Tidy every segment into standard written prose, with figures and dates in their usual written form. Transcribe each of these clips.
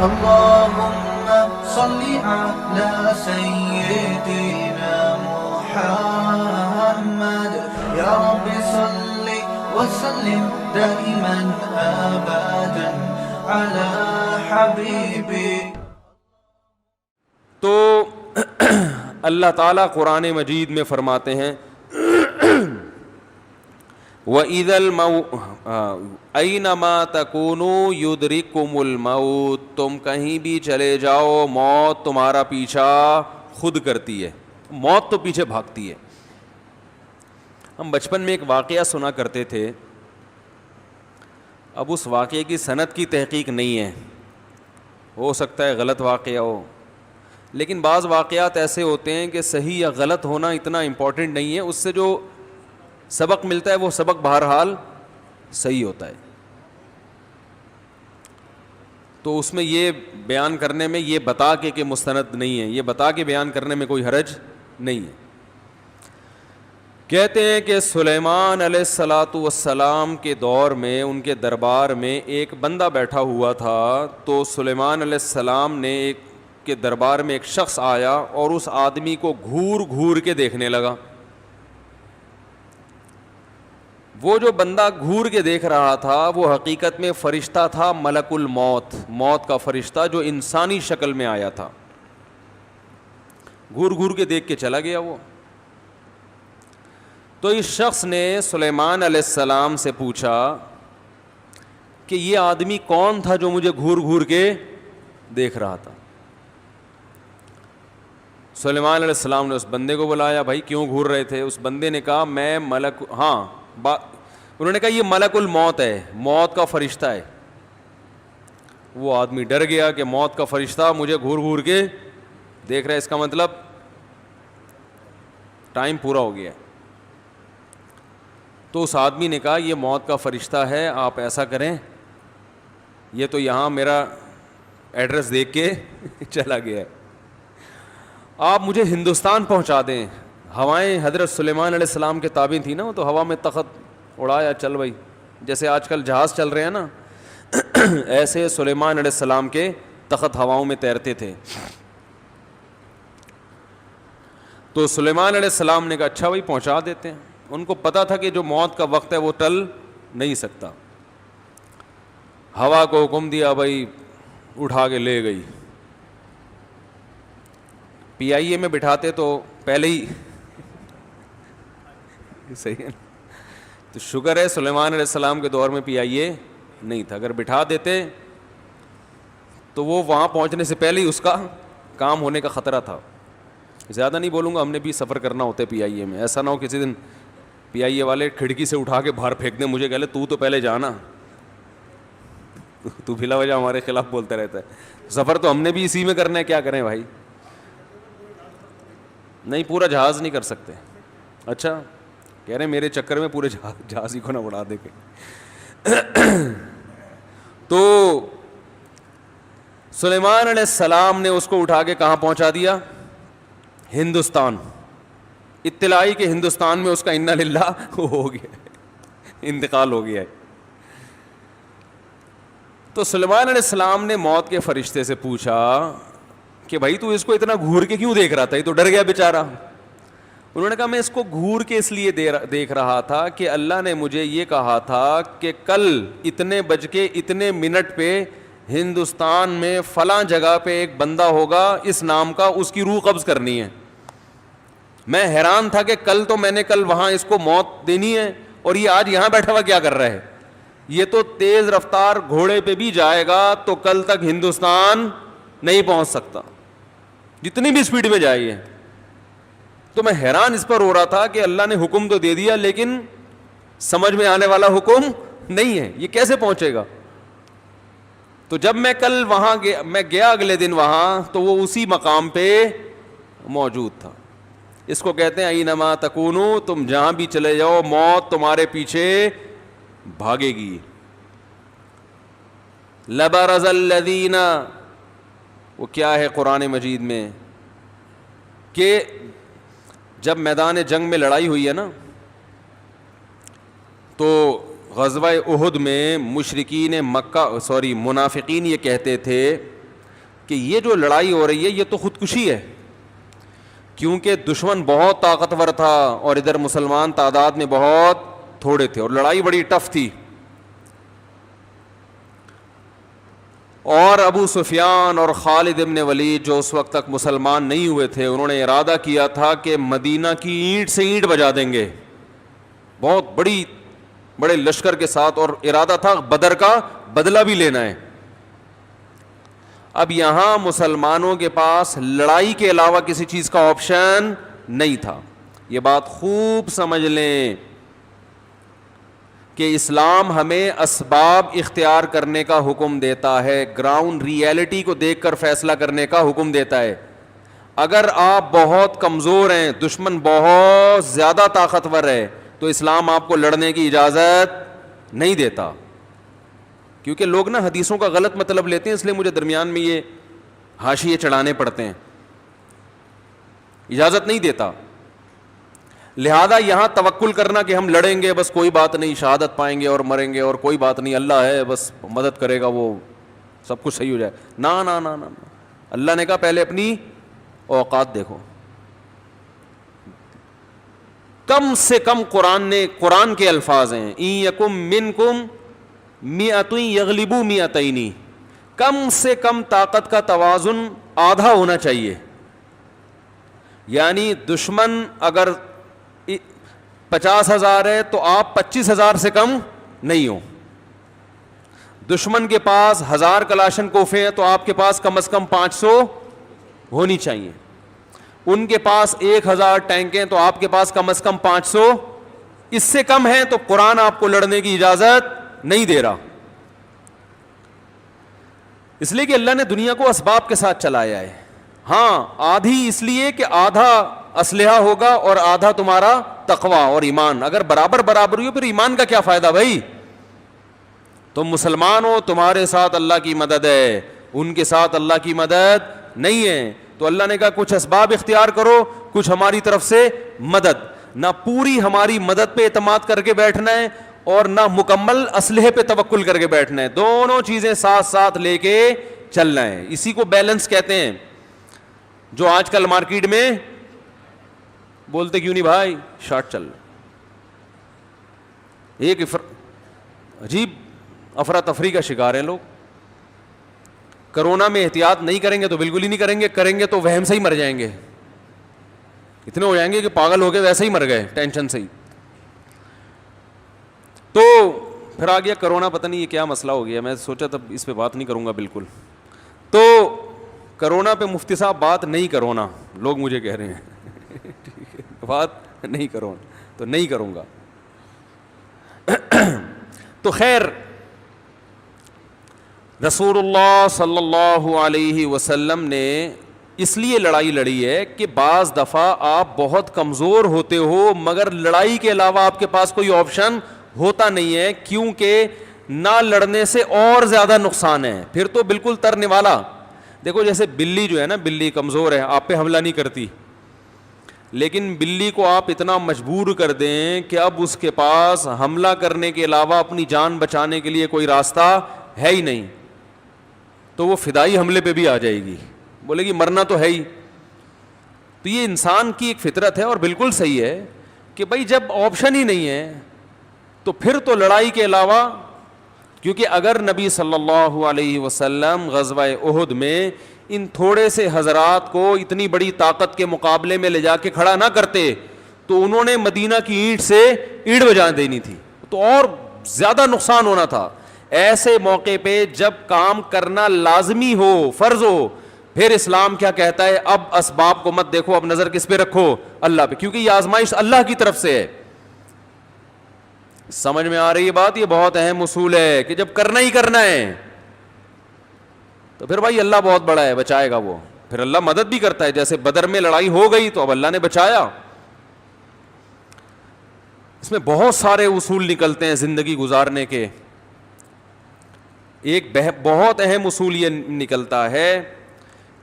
اللهم صل على سيدنا محمد يا رب صل وسلم دائما ابدا على حبيبي. تو اللہ تعالیٰ قرآن مجید میں فرماتے ہیں أَيْنَمَا تَكُونُوا يُدْرِكْكُمُ الْمَوْتُ، تم کہیں بھی چلے جاؤ موت تمہارا پیچھا خود کرتی ہے، موت تو پیچھے بھاگتی ہے. ہم بچپن میں ایک واقعہ سنا کرتے تھے، اب اس واقعے کی سند کی تحقیق نہیں ہے، ہو سکتا ہے غلط واقعہ ہو، لیکن بعض واقعات ایسے ہوتے ہیں کہ صحیح یا غلط ہونا اتنا امپورٹنٹ نہیں ہے، اس سے جو سبق ملتا ہے وہ سبق بہرحال صحیح ہوتا ہے. تو اس میں یہ بیان کرنے میں یہ بتا کے کہ مستند نہیں ہے، یہ بتا کے بیان کرنے میں کوئی حرج نہیں ہے. کہتے ہیں کہ سلیمان علیہ السلام کے دور میں ان کے دربار میں ایک بندہ بیٹھا ہوا تھا. تو سلیمان علیہ السلام نے ایک کے دربار میں ایک شخص آیا اور اس آدمی کو گھور گھور کے دیکھنے لگا. وہ جو بندہ گھور کے دیکھ رہا تھا وہ حقیقت میں فرشتہ تھا، ملک الموت، موت کا فرشتہ جو انسانی شکل میں آیا تھا. گھور گھور کے دیکھ کے چلا گیا وہ. تو اس شخص نے سلیمان علیہ السلام سے پوچھا کہ یہ آدمی کون تھا جو مجھے گھور گھور کے دیکھ رہا تھا. سلیمان علیہ السلام نے اس بندے کو بلایا، بھائی کیوں گھور رہے تھے؟ اس بندے نے کہا میں ملک، انہوں نے کہا یہ ملک الموت ہے، موت کا فرشتہ ہے. وہ آدمی ڈر گیا کہ موت کا فرشتہ مجھے گھور گھور کے دیکھ رہا ہے، اس کا مطلب ٹائم پورا ہو گیا. تو اس آدمی نے کہا یہ موت کا فرشتہ ہے، آپ ایسا کریں، یہ تو یہاں میرا ایڈریس دیکھ کے چلا گیا ہے، آپ مجھے ہندوستان پہنچا دیں. ہوائیں حضرت سلیمان علیہ السلام کے تابع تھیں نا، وہ تو ہوا میں تخت اڑایا، چل بھائی، جیسے آج کل جہاز چل رہے ہیں نا ایسے سلیمان علیہ السلام کے تخت ہواؤں میں تیرتے تھے. تو سلیمان علیہ السلام نے کہا اچھا بھائی پہنچا دیتے ہیں. ان کو پتا تھا کہ جو موت کا وقت ہے وہ ٹل نہیں سکتا. ہوا کو حکم دیا، بھائی اٹھا کے لے گئی. پی آئی اے میں بٹھاتے تو پہلے ہی صحیح ہے. تو شکر ہے سلیمان علیہ السلام کے دور میں پی آئی اے نہیں تھا، اگر بٹھا دیتے تو وہ وہاں پہنچنے سے پہلے ہی اس کا کام ہونے کا خطرہ تھا. زیادہ نہیں بولوں گا، ہم نے بھی سفر کرنا ہوتا ہے پی آئی اے میں، ایسا نہ ہو کسی دن پی آئی اے والے کھڑکی سے اٹھا کے باہر پھینک دیں مجھے، کہہ لے تو پہلے جانا، تو بلا وجہ ہمارے خلاف بولتا رہتا ہے. سفر تو ہم نے بھی اسی میں کرنا ہے، کیا کریں بھائی. نہیں پورا جہاز نہیں کر سکتے. اچھا کہہ رہے ہیں میرے چکر میں پورے جہاز ہی کو نہ اڑا دے کے. تو سلیمان علیہ السلام نے اس کو اٹھا کے کہاں پہنچا دیا؟ ہندوستان. اطلاعی کہ ہندوستان میں اس کا انا للہ ہو گیا، انتقال ہو گیا ہے. تو سلیمان علیہ السلام نے موت کے فرشتے سے پوچھا کہ بھائی تو اس کو اتنا گھور کے کیوں دیکھ رہا تھا؟ یہ تو ڈر گیا بیچارہ. انہوں نے کہا میں اس کو گھور کے اس لیے دیکھ رہا تھا کہ اللہ نے مجھے یہ کہا تھا کہ کل اتنے بج کے اتنے منٹ پہ ہندوستان میں فلاں جگہ پہ ایک بندہ ہوگا اس نام کا، اس کی روح قبض کرنی ہے. میں حیران تھا کہ میں نے کل وہاں اس کو موت دینی ہے اور یہ آج یہاں بیٹھا ہوا کیا کر رہا ہے. یہ تو تیز رفتار گھوڑے پہ بھی جائے گا تو کل تک ہندوستان نہیں پہنچ سکتا جتنی بھی اسپیڈ میں جائے. تو میں حیران اس پر ہو رہا تھا کہ اللہ نے حکم تو دے دیا لیکن سمجھ میں آنے والا حکم نہیں ہے، یہ کیسے پہنچے گا. تو جب میں کل وہاں گیا اگلے دن وہاں تو وہ اسی مقام پہ موجود تھا. اس کو کہتے ہیں اینما تکونو، تم جہاں بھی چلے جاؤ موت تمہارے پیچھے بھاگے گی. لبرز الذین، وہ کیا ہے قرآن مجید میں کہ جب میدان جنگ میں لڑائی ہوئی ہے نا تو غزوہ احد میں منافقین یہ کہتے تھے کہ یہ جو لڑائی ہو رہی ہے یہ تو خودکشی ہے، کیونکہ دشمن بہت طاقتور تھا اور ادھر مسلمان تعداد میں بہت تھوڑے تھے اور لڑائی بڑی ٹف تھی. اور ابو سفیان اور خالد ابن ولید جو اس وقت تک مسلمان نہیں ہوئے تھے، انہوں نے ارادہ کیا تھا کہ مدینہ کی اینٹ سے اینٹ بجا دیں گے، بہت بڑے لشکر کے ساتھ، اور ارادہ تھا بدر کا بدلہ بھی لینا ہے. اب یہاں مسلمانوں کے پاس لڑائی کے علاوہ کسی چیز کا آپشن نہیں تھا. یہ بات خوب سمجھ لیں کہ اسلام ہمیں اسباب اختیار کرنے کا حکم دیتا ہے، گراؤنڈ ریئلٹی کو دیکھ کر فیصلہ کرنے کا حکم دیتا ہے. اگر آپ بہت کمزور ہیں، دشمن بہت زیادہ طاقتور ہے، تو اسلام آپ کو لڑنے کی اجازت نہیں دیتا. کیونکہ لوگ نا حدیثوں کا غلط مطلب لیتے ہیں، اس لیے مجھے درمیان میں یہ حاشیے چڑھانے پڑتے ہیں. اجازت نہیں دیتا. لہذا یہاں توکل کرنا کہ ہم لڑیں گے، بس کوئی بات نہیں، شہادت پائیں گے اور مریں گے اور کوئی بات نہیں، اللہ ہے بس مدد کرے گا، وہ سب کچھ صحیح ہو جائے. نا نا نا نا، اللہ نے کہا پہلے اپنی اوقات دیکھو. کم سے کم قرآن کے الفاظ ہیں، ان یکم منکم مئۃ یغلبوا مئتین، کم سے کم طاقت کا توازن آدھا ہونا چاہیے. یعنی دشمن اگر 50,000 ہے تو آپ 25,000 سے کم نہیں ہو. دشمن کے پاس 1000 کلاشن کوفے ہیں تو آپ کے پاس کم از کم 500 ہونی چاہیے. ان کے پاس 1000 ٹینکیں تو آپ کے پاس کم از کم 500. اس سے کم ہے تو قرآن آپ کو لڑنے کی اجازت نہیں دے رہا. اس لیے کہ اللہ نے دنیا کو اسباب کے ساتھ چلایا ہے. ہاں آدھی اس لیے کہ آدھا اسلحہ ہوگا اور آدھا تمہارا تقوی اور ایمان. اگر برابر ہو پھر ایمان کا کیا فائدہ بھائی؟ تم مسلمان ہو، تمہارے ساتھ اللہ کی مدد ہے، ان کے ساتھ اللہ کی مدد نہیں ہے. تو اللہ نے کہا کچھ اسباب اختیار کرو، کچھ ہماری طرف سے مدد. نہ پوری ہماری مدد پہ اعتماد کر کے بیٹھنا ہے اور نہ مکمل اسلحے پہ توکل کر کے بیٹھنا ہے. دونوں چیزیں ساتھ ساتھ لے کے چلنا ہے. اسی کو بیلنس کہتے ہیں. جو آج کل مارکیٹ میں بولتے کیوں نہیں بھائی شارٹ چل رہا، ایک عجیب افراتفری کا شکار ہیں لوگ. کرونا میں احتیاط نہیں کریں گے تو بالکل ہی نہیں کریں گے، کریں گے تو وہم سے ہی مر جائیں گے. اتنے ہو جائیں گے کہ پاگل ہو گئے ویسے ہی مر گئے ٹینشن سے ہی. تو پھر آ گیا کرونا، پتہ نہیں یہ کیا مسئلہ ہو گیا. میں سوچا تب اس پہ بات نہیں کروں گا بالکل. تو کرونا پہ مفتی صاحب بات نہیں کرونا، لوگ مجھے کہہ رہے ہیں ٹھیک ہے بات نہیں کرو تو نہیں کروں گا. تو خیر رسول اللہ صلی اللہ علیہ وسلم نے اس لیے لڑائی لڑی ہے کہ بعض دفعہ آپ بہت کمزور ہوتے ہو مگر لڑائی کے علاوہ آپ کے پاس کوئی آپشن ہوتا نہیں ہے، کیونکہ نہ لڑنے سے اور زیادہ نقصان ہے. پھر تو بالکل ترنے والا. دیکھو جیسے بلی جو ہے نا، بلی کمزور ہے، آپ پہ حملہ نہیں کرتی، لیکن بلی کو آپ اتنا مجبور کر دیں کہ اب اس کے پاس حملہ کرنے کے علاوہ اپنی جان بچانے کے لیے کوئی راستہ ہے ہی نہیں، تو وہ فدائی حملے پہ بھی آ جائے گی، بولے گی مرنا تو ہے ہی. تو یہ انسان کی ایک فطرت ہے اور بالکل صحیح ہے کہ بھائی جب آپشن ہی نہیں ہے تو پھر تو لڑائی کے علاوہ. کیونکہ اگر نبی صلی اللہ علیہ وسلم غزوہ احد میں ان تھوڑے سے حضرات کو اتنی بڑی طاقت کے مقابلے میں لے جا کے کھڑا نہ کرتے تو انہوں نے مدینہ کی اینٹ سے اینٹ بجا دینی تھی، تو اور زیادہ نقصان ہونا تھا. ایسے موقع پہ جب کام کرنا لازمی ہو، فرض ہو، پھر اسلام کیا کہتا ہے؟ اب اسباب کو مت دیکھو، اب نظر کس پہ رکھو؟ اللہ پہ، کیونکہ یہ آزمائش اللہ کی طرف سے ہے. سمجھ میں آ رہی ہے بات؟ یہ بہت اہم اصول ہے کہ جب کرنا ہی کرنا ہے تو پھر بھائی اللہ بہت بڑا ہے، بچائے گا وہ. پھر اللہ مدد بھی کرتا ہے. جیسے بدر میں لڑائی ہو گئی تو اب اللہ نے بچایا. اس میں بہت سارے اصول نکلتے ہیں زندگی گزارنے کے. ایک بہت اہم اصول یہ نکلتا ہے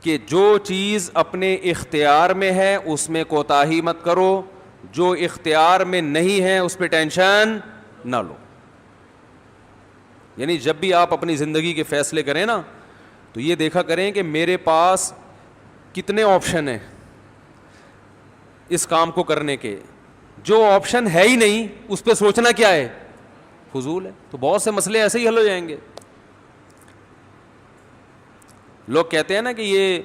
کہ جو چیز اپنے اختیار میں ہے اس میں کوتاہی مت کرو، جو اختیار میں نہیں ہے اس پہ ٹینشن نہ لو. یعنی جب بھی آپ اپنی زندگی کے فیصلے کریں نا تو یہ دیکھا کریں کہ میرے پاس کتنے آپشن ہیں اس کام کو کرنے کے. جو آپشن ہے ہی نہیں اس پہ سوچنا کیا ہے, فضول ہے. تو بہت سے مسئلے ایسے ہی حل ہو جائیں گے. لوگ کہتے ہیں نا کہ یہ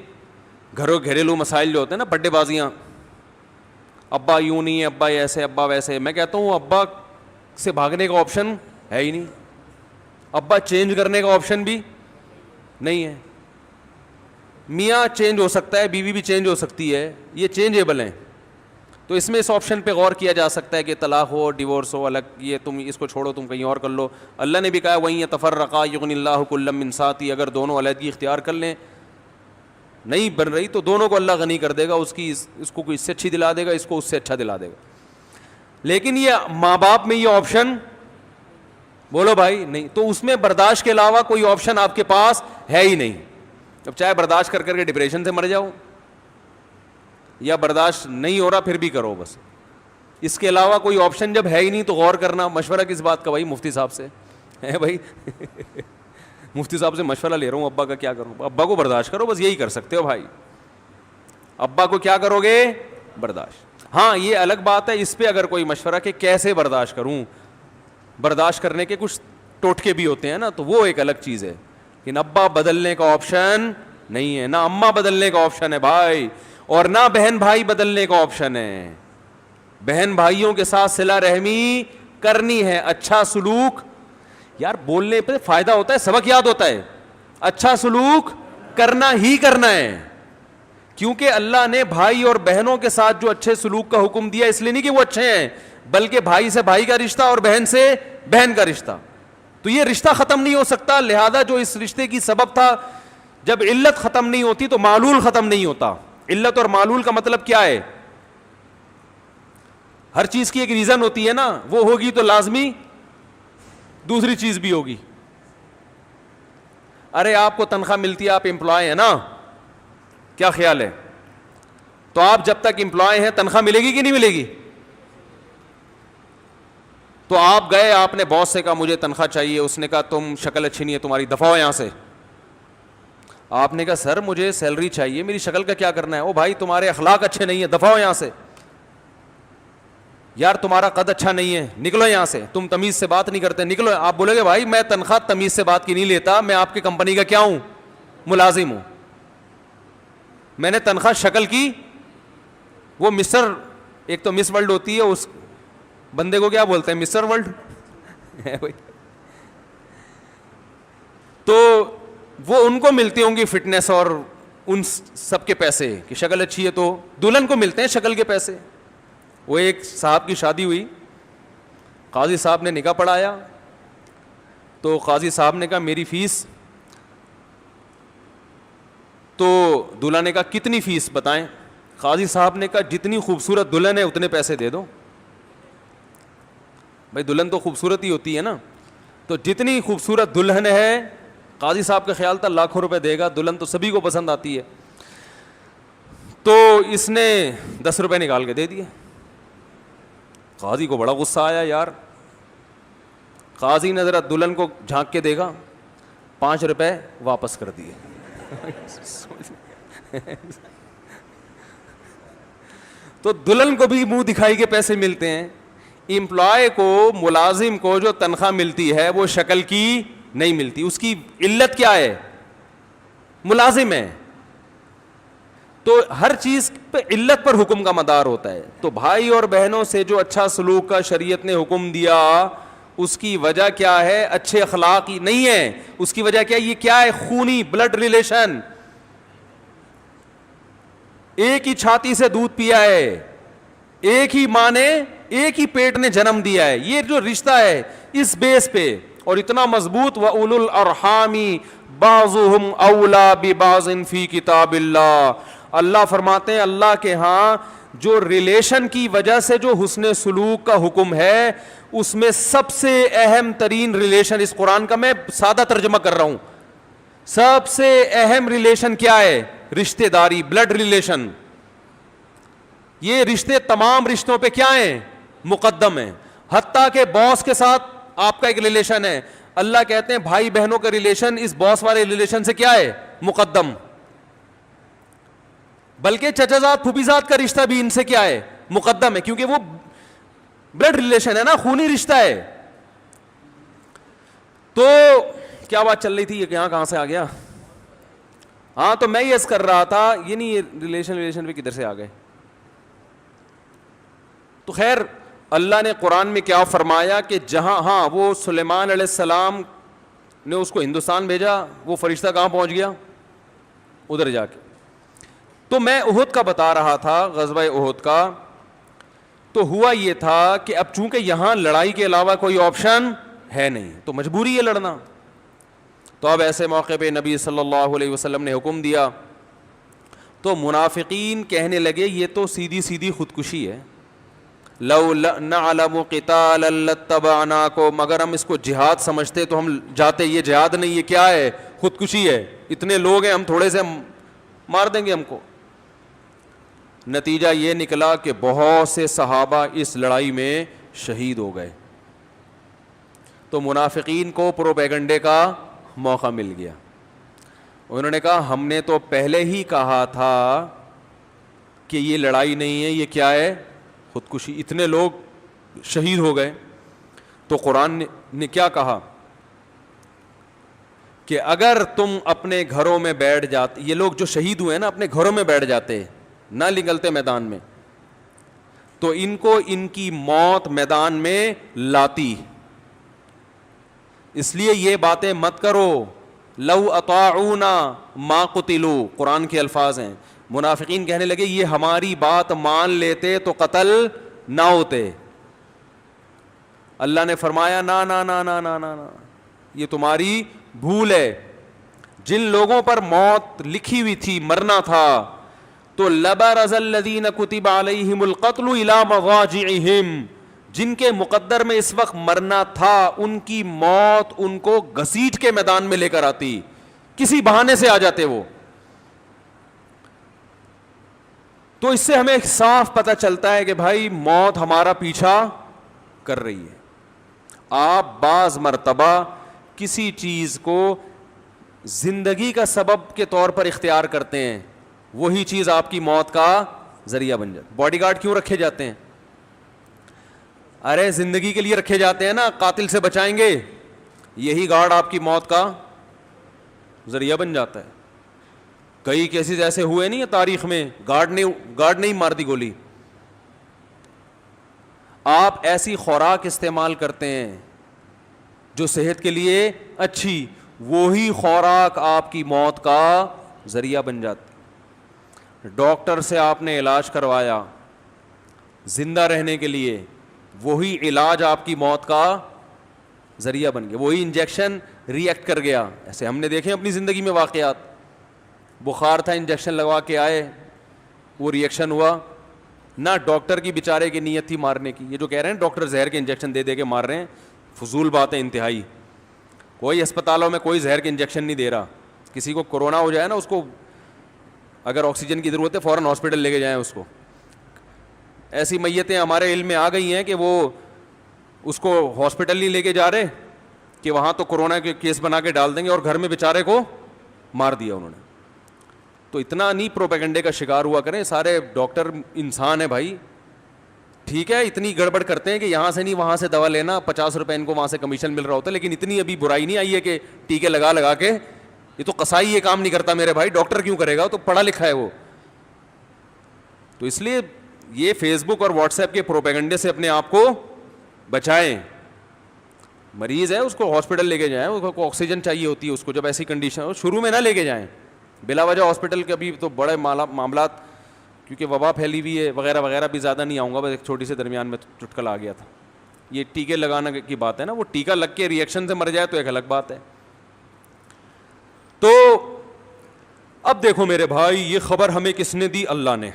گھریلو مسائل جو ہوتے ہیں نا, بڈے بازیاں, ابا یوں نہیں ہے, ابا ایسے, ابا ویسے. میں کہتا ہوں ابا سے بھاگنے کا آپشن ہے ہی نہیں, ابا چینج کرنے کا آپشن بھی نہیں ہے. میاں چینج ہو سکتا ہے, بیوی بھی چینج ہو سکتی ہے, یہ چینجیبل ہیں. تو اس میں اس آپشن پہ غور کیا جا سکتا ہے کہ طلاق ہو, ڈیورس ہو, الگ, یہ تم اس کو چھوڑو, تم کہیں اور کر لو. اللہ نے بھی کہا وہیں یتفرقا یغنی اللہ کلا من سعتی, اگر دونوں علیحدگی اختیار کر لیں, نہیں بن رہی تو دونوں کو اللہ غنی کر دے گا, اس کو کوئی اس سے اچھی دلا دے گا, اس کو اس سے اچھا دلا دے گا. لیکن یہ ماں باپ میں یہ آپشن بولو بھائی نہیں, تو اس میں برداشت کے علاوہ کوئی آپشن آپ کے پاس ہے ہی نہیں. اب چاہے برداشت کر کے ڈپریشن سے مر جاؤ, یا برداشت نہیں ہو رہا پھر بھی کرو بس, اس کے علاوہ کوئی آپشن جب ہے ہی نہیں تو غور کرنا. مشورہ کس بات کا بھائی, مفتی صاحب سے ہے بھائی مفتی صاحب سے مشورہ لے رہا ہوں, ابا کا کیا کروں. ابا کو برداشت کرو بس, یہی کر سکتے ہو بھائی. ابا کو کیا کرو گے, برداشت. ہاں یہ الگ بات ہے, اس پہ اگر کوئی مشورہ کہ کیسے برداشت کروں, برداشت کرنے کے کچھ ٹوٹکے بھی ہوتے ہیں نا, تو وہ ایک الگ چیز ہے. کہ ابا بدلنے کا آپشن نہیں ہے, نہ اماں بدلنے کا آپشن ہے بھائی, اور نہ بہن بھائی بدلنے کا آپشن ہے. بہن بھائیوں کے ساتھ صلہ رحمی کرنی ہے, اچھا سلوک. یار بولنے پہ فائدہ ہوتا ہے, سبق یاد ہوتا ہے. اچھا سلوک کرنا ہی کرنا ہے, کیونکہ اللہ نے بھائی اور بہنوں کے ساتھ جو اچھے سلوک کا حکم دیا, اس لیے نہیں کہ وہ اچھے ہیں, بلکہ بھائی سے بھائی کا رشتہ اور بہن سے بہن کا رشتہ, تو یہ رشتہ ختم نہیں ہو سکتا. لہذا جو اس رشتے کی سبب تھا, جب علت ختم نہیں ہوتی تو معلول ختم نہیں ہوتا. علت اور معلول کا مطلب کیا ہے, ہر چیز کی ایک ریزن ہوتی ہے نا, وہ ہوگی تو لازمی دوسری چیز بھی ہوگی. ارے آپ کو تنخواہ ملتی ہے, آپ امپلائی ہیں نا, کیا خیال ہے, تو آپ جب تک امپلائی ہیں تنخواہ ملے گی کہ نہیں ملے گی؟ تو آپ گئے, آپ نے باس سے کہا مجھے تنخواہ چاہیے, اس نے کہا تم شکل اچھی نہیں ہے تمہاری, دفعہ ہو یہاں سے. آپ نے کہا سر مجھے سیلری چاہیے, میری شکل کا کیا کرنا ہے؟ او بھائی تمہارے اخلاق اچھے نہیں ہیں, دفعہ ہو یہاں سے. یار تمہارا قد اچھا نہیں ہے, نکلو یہاں سے, تم تمیز سے بات نہیں کرتے, نکلو. آپ بولے گے بھائی میں تنخواہ تمیز سے بات کی نہیں لیتا, میں آپ کی کمپنی کا کیا ہوں, ملازم ہوں, میں نے تنخواہ شکل کی. وہ مسٹر, ایک تو مس ورلڈ ہوتی ہے, اس بندے کو کیا بولتے ہیں, مسٹر ورلڈ تو وہ ان کو ملتی ہوں گی فٹنس اور ان سب کے پیسے, کہ شکل اچھی ہے تو دلہن کو ملتے ہیں شکل کے پیسے. وہ ایک صاحب کی شادی ہوئی, قاضی صاحب نے نکاح پڑھایا, تو قاضی صاحب نے کہا میری فیس, تو دلہا نے کہا کتنی فیس بتائیں. قاضی صاحب نے کہا جتنی خوبصورت دلہن ہے اتنے پیسے دے دو. بھائی دلہن تو خوبصورت ہی ہوتی ہے نا, تو جتنی خوبصورت دلہن ہے, قاضی صاحب کا خیال تھا لاکھوں روپے دے گا, دلہن تو سبھی کو پسند آتی ہے, تو اس نے 10 روپے نکال کے دے دیے. قاضی کو بڑا غصہ آیا یار. قاضی نے ذرا دلہن کو جھانک کے دیکھا, 5 روپے واپس کر دیے. تو دلہن کو بھی منہ دکھائی کے پیسے ملتے ہیں, امپلائی کو, ملازم کو جو تنخواہ ملتی ہے وہ شکل کی نہیں ملتی. اس کی علت کیا ہے, ملازم ہے. تو ہر چیز پہ علت پر حکم کا مدار ہوتا ہے. تو بھائی اور بہنوں سے جو اچھا سلوک کا شریعت نے حکم دیا, اس کی وجہ کیا ہے, اچھے اخلاق نہیں ہے, اس کی وجہ کیا ہے, یہ کیا ہے, خونی بلڈ ریلیشن. ایک ہی چھاتی سے دودھ پیا ہے, ایک ہی ماں نے, ایک ہی پیٹ نے جنم دیا ہے, یہ جو رشتہ ہے اس بیس پہ, اور اتنا مضبوط. وَأُولُو الْأَرْحَامِ بَعْضُهُمْ أَوْلَى بِبَعْضٍ فِي كِتَابِ اللَّهِ. اللہ فرماتے ہیں اللہ کے ہاں جو ریلیشن کی وجہ سے جو حسن سلوک کا حکم ہے, اس میں سب سے اہم ترین ریلیشن, اس قرآن کا میں سادہ ترجمہ کر رہا ہوں, سب سے اہم ریلیشن کیا ہے, رشتہ داری, بلڈ ریلیشن. یہ رشتے تمام رشتوں پہ کیا ہیں, مقدم ہیں. حتیٰ کہ باس کے ساتھ آپ کا ایک ریلیشن ہے, اللہ کہتے ہیں بھائی بہنوں کا ریلیشن اس باس والے ریلیشن سے کیا ہے؟ مقدم. بلکہ چچا زاد پھوپھی زاد کا رشتہ بھی ان سے کیا ہے؟ مقدم ہے, کیونکہ وہ بلڈ ریلیشن ہے نا, خونی رشتہ ہے. تو کیا بات چل رہی تھی, یہ یہاں کہاں سے آ گیا؟ ہاں تو میں یس کر رہا تھا, یہ نہیں یہ ریلیشن پہ کدھر سے آ گئے. تو خیر اللہ نے قرآن میں کیا فرمایا کہ جہاں, ہاں وہ سلیمان علیہ السلام نے اس کو ہندوستان بھیجا, وہ فرشتہ کہاں پہنچ گیا؟ ادھر جا کے. تو میں احد کا بتا رہا تھا, غزوہ احد کا, تو ہوا یہ تھا کہ اب چونکہ یہاں لڑائی کے علاوہ کوئی آپشن ہے نہیں تو مجبوری ہے لڑنا. تو اب ایسے موقع پہ نبی صلی اللہ علیہ وسلم نے حکم دیا, تو منافقین کہنے لگے یہ تو سیدھی سیدھی خودکشی ہے. لو نعلم قتالا لاتبعناکم, اگر ہم اس کو جہاد سمجھتے تو ہم جاتے. یہ جہاد نہیں, یہ کیا ہے؟ خودکشی ہے. اتنے لوگ ہیں, ہم تھوڑے سے مار دیں گے ہم کو. نتیجہ یہ نکلا کہ بہت سے صحابہ اس لڑائی میں شہید ہو گئے. تو منافقین کو پروپیگنڈے کا موقع مل گیا. انہوں نے کہا ہم نے تو پہلے ہی کہا تھا کہ یہ لڑائی نہیں ہے, یہ کیا ہے؟ خودکشی. اتنے لوگ شہید ہو گئے. تو قرآن نے کیا کہا کہ اگر تم اپنے گھروں میں بیٹھ جاتے, یہ لوگ جو شہید ہوئے نا اپنے گھروں میں بیٹھ جاتے, نہ نکلتے میدان میں, تو ان کو ان کی موت میدان میں لاتی. اس لیے یہ باتیں مت کرو. لو اطاعونا ما قتلوا, قرآن کے الفاظ ہیں. منافقین کہنے لگے یہ ہماری بات مان لیتے تو قتل نہ ہوتے. اللہ نے فرمایا نا نا نا نا نا نا, یہ تمہاری بھول ہے. جن لوگوں پر موت لکھی ہوئی تھی, مرنا تھا, تو لبرز الذین کتب علیہم القتل الی مضاجعہم, جن کے مقدر میں اس وقت مرنا تھا ان کی موت ان کو گھسیٹ کے میدان میں لے کر آتی, کسی بہانے سے آ جاتے وہ. تو اس سے ہمیں صاف پتہ چلتا ہے کہ بھائی موت ہمارا پیچھا کر رہی ہے. آپ بعض مرتبہ کسی چیز کو زندگی کا سبب کے طور پر اختیار کرتے ہیں, وہی چیز آپ کی موت کا ذریعہ بن جاتی. باڈی گارڈ کیوں رکھے جاتے ہیں؟ ارے زندگی کے لیے رکھے جاتے ہیں نا, قاتل سے بچائیں گے. یہی گارڈ آپ کی موت کا ذریعہ بن جاتا ہے. کئی کیسز ایسے ہوئے نہیں تاریخ میں, گارڈ نہیں مار دی گولی. آپ ایسی خوراک استعمال کرتے ہیں جو صحت کے لیے اچھی, وہی خوراک آپ کی موت کا ذریعہ بن جاتی. ڈاکٹر سے آپ نے علاج کروایا زندہ رہنے کے لیے, وہی علاج آپ کی موت کا ذریعہ بن گیا. وہی انجیکشن ری ایکٹ کر گیا. ایسے ہم نے دیکھے اپنی زندگی میں واقعات. بخار تھا, انجیکشن لگوا کے آئے, وہ ری ایکشن ہوا. نہ ڈاکٹر کی بیچارے کی نیت تھی مارنے کی. یہ جو کہہ رہے ہیں ڈاکٹر زہر کے انجیکشن دے دے کے مار رہے ہیں, فضول بات ہے انتہائی. کوئی اسپتالوں میں کوئی زہر کے انجیکشن نہیں دے رہا. کسی کو کورونا ہو جائے نا, اس کو اگر آکسیجن کی ضرورت ہے فوراً ہاسپٹل لے کے جائیں اس کو. ایسی میتیں ہمارے علم میں آ گئی ہیں کہ وہ اس کو ہاسپٹل نہیں لے کے جا رہے کہ وہاں تو کورونا کے کیس بنا کے ڈال دیں گے, اور گھر میں بیچارے کو مار دیا انہوں نے. تو اتنا نہیں پروپیگنڈے کا شکار ہوا کریں. سارے ڈاکٹر انسان ہیں بھائی, ٹھیک ہے اتنی گڑبڑ کرتے ہیں کہ یہاں سے نہیں وہاں سے دوا لینا, 50 روپے ان کو وہاں سے کمیشن مل رہا ہوتا ہے, لیکن اتنی ابھی برائی نہیں آئی ہے کہ ٹیکے لگا کے. یہ تو قصائی یہ کام نہیں کرتا میرے بھائی, ڈاکٹر کیوں کرے گا, تو پڑھا لکھا ہے وہ. تو اس لیے یہ فیس بک اور واٹس ایپ کے پروپیگنڈے سے اپنے آپ کو بچائیں. مریض ہے اس کو ہاسپٹل لے کے جائیں, اس کو آکسیجن چاہیے ہوتی ہے اس کو, جب ایسی کنڈیشن ہو شروع میں نہ لے کے جائیں بلا وجہ ہاسپٹل کے. ابھی تو بڑے معاملات, کیونکہ وبا پھیلی ہوئی ہے وغیرہ وغیرہ, بھی زیادہ نہیں آؤں گا, بس ایک چھوٹی سے درمیان میں چٹکلا آ گیا تھا. یہ ٹیکے لگانا کی بات ہے نا, وہ ٹیکہ لگ کے ری ایکشن سے مر جائے تو ایک الگ بات ہے. تو اب دیکھو میرے بھائی, یہ خبر ہمیں کس نے دی؟ اللہ نے.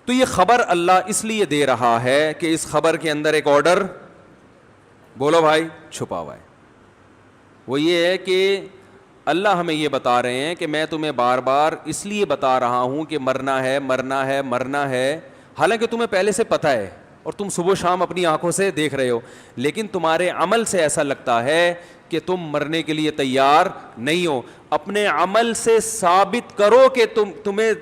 تو یہ خبر اللہ اس لیے دے رہا ہے کہ اس خبر کے اندر ایک آرڈر, بولو بھائی, چھپا ہوا ہے. وہ یہ ہے کہ اللہ ہمیں یہ بتا رہے ہیں کہ میں تمہیں بار بار اس لیے بتا رہا ہوں کہ مرنا ہے مرنا ہے مرنا ہے, حالانکہ تمہیں پہلے سے پتہ ہے اور تم صبح شام اپنی آنکھوں سے دیکھ رہے ہو, لیکن تمہارے عمل سے ایسا لگتا ہے کہ تم مرنے کے لیے تیار نہیں ہو. اپنے عمل سے ثابت کرو کہ تمہیں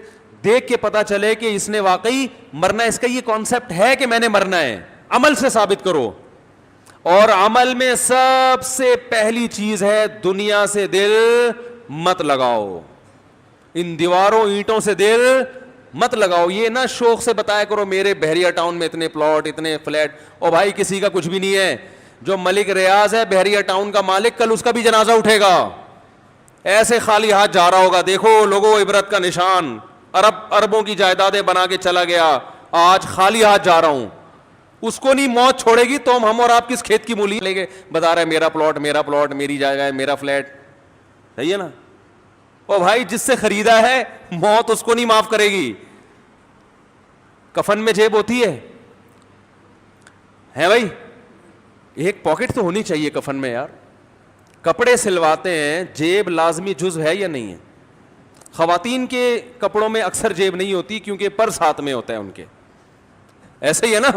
دیکھ کے پتا چلے کہ اس نے واقعی مرنا ہے, اس کا یہ کانسیپٹ ہے کہ میں نے مرنا ہے, عمل سے ثابت کرو. اور عمل میں سب سے پہلی چیز ہے دنیا سے دل مت لگاؤ, ان دیواروں اینٹوں سے دل مت لگاؤ. یہ نہ شوق سے بتایا کرو میرے بحریہ ٹاؤن میں اتنے پلاٹ اتنے فلیٹ, او بھائی کسی کا کچھ بھی نہیں ہے. جو ملک ریاض ہے بحریہ ٹاؤن کا مالک, کل اس کا بھی جنازہ اٹھے گا, ایسے خالی ہاتھ جا رہا ہوگا, دیکھو لوگوں عبرت کا نشان, اربوں کی جائیدادیں بنا کے چلا گیا, آج خالی ہاتھ جا رہا ہوں. اس کو نہیں موت چھوڑے گی تو ہم اور آپ کس کھیت کی مولی لے گے, بتا رہا ہے میرا پلاٹ میری جگہ ہے میرا فلیٹ, صحیح ہے نا. او بھائی جس سے خریدا ہے موت اس کو نہیں معاف کرے گی. کفن میں جیب ہوتی ہے بھائی, ایک پاکٹ تو ہونی چاہیے کفن میں یار. کپڑے سلواتے ہیں, جیب لازمی جزو ہے یا نہیں ہے؟ خواتین کے کپڑوں میں اکثر جیب نہیں ہوتی کیونکہ پرس ہاتھ میں ہوتا ہے ان کے, ایسے ہی ہے نا,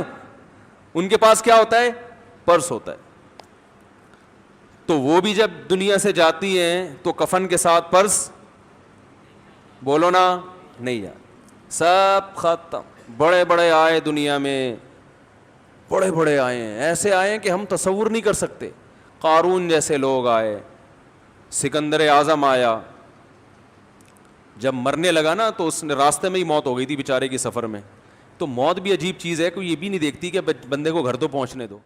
ان کے پاس کیا ہوتا ہے؟ پرس ہوتا ہے. تو وہ بھی جب دنیا سے جاتی ہیں تو کفن کے ساتھ پرس, بولو نا, نہیں یار, سب ختم. بڑے بڑے آئے دنیا میں, بڑے بڑے آئے ہیں, ایسے آئے ہیں کہ ہم تصور نہیں کر سکتے. قارون جیسے لوگ آئے, سکندر اعظم آیا, جب مرنے لگا نا تو اس نے راستے میں ہی موت ہو گئی تھی بیچارے کی سفر میں. تو موت بھی عجیب چیز ہے, کوئی یہ بھی نہیں دیکھتی کہ بندے کو گھر تو پہنچنے دو.